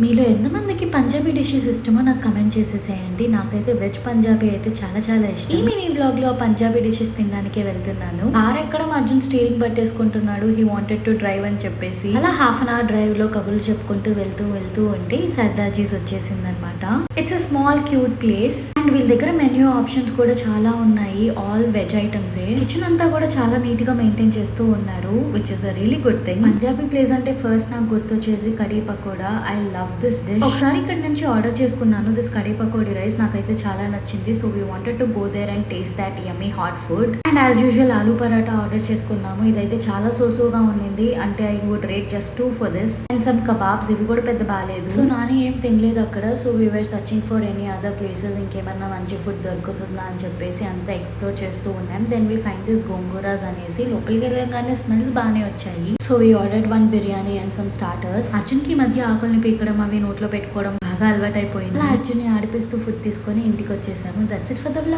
మీలో ఎంతమందికి పంజాబీ డిషెస్ ఇష్టమో నాకు కమెంట్ చేసేసేయండి. నాకైతే వెజ్ పంజాబీ అయితే చాలా చాలా ఇష్టం. ఈ మినీ వ్లాగ్‌లో పంజాబీ డిషెస్ తినడానికే వెళ్తున్నాను. కార్ ఎక్కడం అర్జున్ స్టీరింగ్ పట్టేసుకుంటున్నాడు. హీ వాంటెడ్ టు డ్రైవ్ అని చెప్పేసి. అలా హాఫ్ అన్ అవర్ డ్రైవ్‌లో కబుర్లు చెప్పుకుంటూ వెళ్తూ ఉంటే సర్దార్జీస్ వచ్చేసిందనమాట. It's a small cute place and వీళ్ళ దగ్గర మెన్యూ ఆప్షన్స్ కూడా చాలా ఉన్నాయి. All veg ఐటమ్సే. కిచెన్ అంతా కూడా చాలా నీట్ గా మెయింటైన్ చేస్తూ ఉన్నారు. Which is a really good thing. Punjabi place అంటే ఫస్ట్ నాకు గుర్తొచ్చేది khadi pakoda. I love this dish. ఒకసారి ఇక్కడ నుంచి ఆర్డర్ చేసుకున్నాను దిస్ కడీ పకోడీ రైస్. నాకైతే చాలా నచ్చింది. So we wanted to go there and taste that yummy hot food. And as usual aloo paratha order చేసుకున్నాము. ఇదైతే చాలా సోసోగా ఉండింది. అంటే I would rate just 2 for this. And some kebabs, ఇవి కూడా పెద్ద బాగాలేదు. సో నాని ఏం తినలేదు అక్కడ. So we were searching for any other places. ఇంకేమన్నా మంచి ఫుడ్ దొరుకుతుందా అని చెప్పేసి అంతా ఎక్స్ప్లోర్ చేస్తూ ఉన్నాం. దెన్ వీ ఫైండ్ దిస్ గోంగూరాస్ అనేసి. లోపలికి వెళ్ళగానే స్మెల్స్ బాగానే వచ్చాయి. So we ordered 1 biryani and some starters. Arjun కి మధ్య ఆకుల్ని పీకడం అవి నోట్లో పెట్టుకోవడం బాగా అలవాటు అయిపోయింది. అలా అర్జున్ని ఆడిపిస్తూ ఫుడ్ తీసుకొని ఇంటికి వచ్చేసాము. That's it for the vlog.